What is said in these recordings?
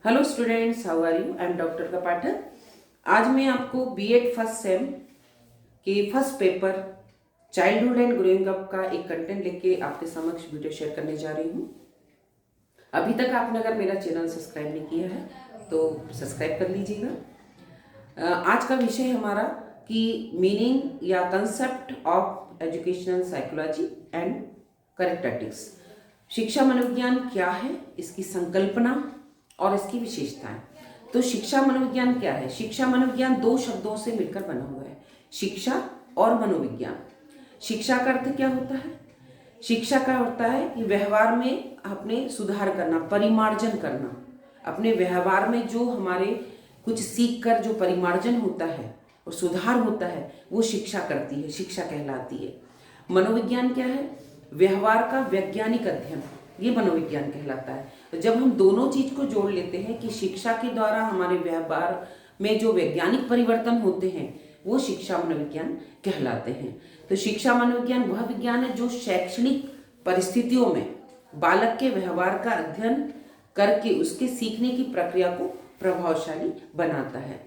Hello students, how are you? I am doctor का पाठक। आज मैं आपको बीएड फर्स्ट सेम के first paper childhood and growing up का एक कंटेंट लेके आपके समक्ष वीडियो शेयर करने जा रही हूँ। अभी तक आपने अगर मेरा चैनल सब्सक्राइब नहीं किया है तो सब्सक्राइब कर लीजिएगा। आज का विषय हमारा कि मीनिंग या concept of educational psychology and characteristics. शिक्षा मनोविज्ञान क्या है, इसकी संकल्पना और इसकी विशेषताएं। तो शिक्षा मनोविज्ञान क्या है? शिक्षा मनोविज्ञान दो शब्दों से मिलकर बना हुआ है, शिक्षा और मनोविज्ञान। शिक्षा का अर्थ क्या होता है? शिक्षा का होता है कि व्यवहार में अपने सुधार करना, परिमार्जन करना। अपने व्यवहार में जो हमारे कुछ सीख कर जो परिमार्जन होता है और सुधार होता है वो शिक्षा करती है, शिक्षा कहलाती है। मनोविज्ञान क्या है? व्यवहार का वैज्ञानिक अध्ययन, ये मनोविज्ञान कहलाता है। तो जब हम दोनों चीज को जोड़ लेते हैं कि शिक्षा के द्वारा हमारे व्यवहार में जो वैज्ञानिक परिवर्तन होते हैं वो शिक्षा मनोविज्ञान कहलाते हैं। तो शिक्षा मनोविज्ञान वह विज्ञान है जो शैक्षणिक परिस्थितियों में बालक के व्यवहार का अध्ययन करके उसके सीखने की प्रक्रिया को प्रभावशाली बनाता है।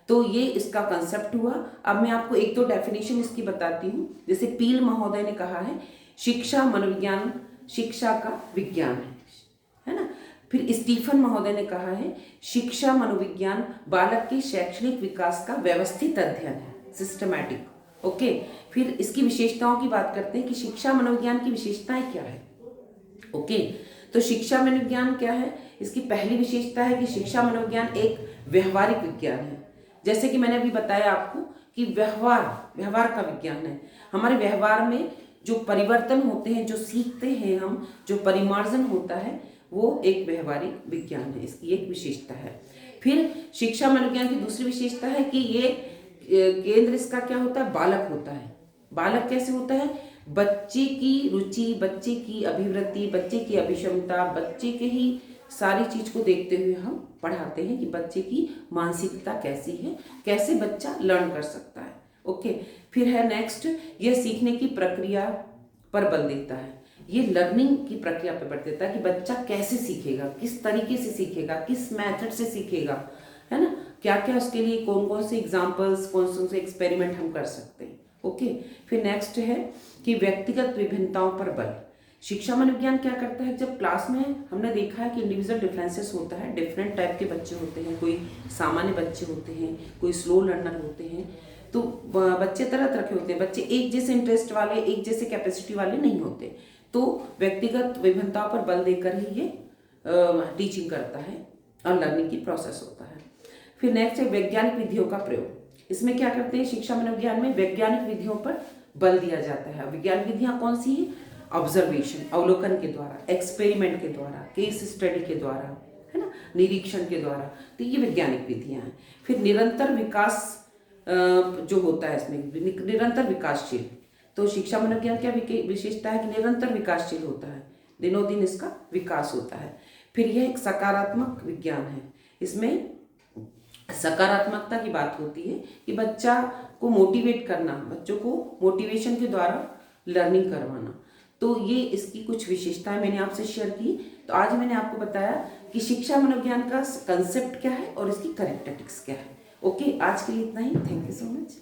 तो ये इसका कंसेप्ट हुआ। अब मैं आपको एक दो डेफिनेशन इसकी बताती हूँ। जैसे पील महोदय ने कहा है, शिक्षा मनोविज्ञान शिक्षा का विज्ञान है ना। फिर स्टीफन महोदय ने कहा है, शिक्षा मनोविज्ञान बालक के शैक्षणिक विकास का व्यवस्थित अध्ययन है, सिस्टमैटिक। ओके, फिर इसकी विशेषताओं की बात करते हैं कि शिक्षा मनोविज्ञान की विशेषताएं क्या है। ओके, तो शिक्षा मनोविज्ञान क्या है? इसकी पहली विशेषता है कि शिक्षा मनोविज्ञान एक व्यवहारिक विज्ञान है। जैसे कि मैंने अभी बताया आपको कि व्यवहार का विज्ञान है। हमारे व्यवहार में जो परिवर्तन होते हैं, जो सीखते हैं हम, जो परिमार्जन होता है, वो एक व्यवहारिक विज्ञान है। इसकी एक विशेषता है। फिर शिक्षा मनोविज्ञान की दूसरी विशेषता है कि ये केंद्र इसका क्या होता है? बालक होता है। बालक कैसे होता है? बच्चे की रुचि, बच्चे की अभिवृत्ति, बच्चे की अभिक्षमता, बच्चे के ही सारी चीज को देखते हुए हम पढ़ाते हैं कि बच्चे की मानसिकता कैसी है, कैसे बच्चा लर्न कर सकता है। ओके, फिर है नेक्स्ट, यह सीखने की प्रक्रिया पर बल देता है। ये लर्निंग की प्रक्रिया पर बल देता है कि बच्चा कैसे सीखेगा, किस तरीके से सीखेगा, किस मेथड से सीखेगा, है ना। क्या क्या उसके लिए कौन कौन से एग्जाम्पल्स, कौन कौन से एक्सपेरिमेंट हम कर सकते हैं। ओके, फिर नेक्स्ट है कि व्यक्तिगत विभिन्नताओं पर बल। शिक्षा मनोविज्ञान क्या करता है? जब क्लास में हमने देखा है कि इंडिविजुअल डिफरेंसेस होता है, डिफरेंट टाइप के बच्चे होते हैं, कोई सामान्य बच्चे होते हैं, कोई स्लो लर्नर होते हैं। तो बच्चे तरह तरह के होते हैं। बच्चे एक जैसे इंटरेस्ट वाले, एक जैसे कैपेसिटी वाले नहीं होते। तो व्यक्तिगत विभिन्नताओं पर बल देकर ही ये टीचिंग करता है और लर्निंग की प्रोसेस होता है। फिर नेक्स्ट है वैज्ञानिक विधियों का प्रयोग। इसमें क्या करते हैं? शिक्षा मनोविज्ञान में वैज्ञानिक विधियों पर बल दिया जाता है। वैज्ञानिक विधियां कौन सी है? ऑब्जर्वेशन, अवलोकन के द्वारा, एक्सपेरिमेंट के द्वारा, केस स्टडी के द्वारा, है ना, निरीक्षण के द्वारा। तो ये वैज्ञानिक विधियां हैं। फिर निरंतर विकास जो होता है, इसमें निरंतर विकासशील। तो शिक्षा मनोविज्ञान क्या विशेषता है? कि निरंतर विकासशील होता है, दिनों दिन इसका विकास होता है। फिर यह एक सकारात्मक विज्ञान है। इसमें सकारात्मकता की बात होती है कि बच्चा को मोटिवेट करना, बच्चों को मोटिवेशन के द्वारा लर्निंग करवाना। तो ये इसकी कुछ विशेषताएं मैंने आपसे शेयर की। तो आज मैंने आपको बताया कि शिक्षा मनोविज्ञान का कंसेप्ट क्या है और इसकी करेक्टरिस्टिक्स क्या है। ओके, आज के लिए इतना ही। Thank you so much.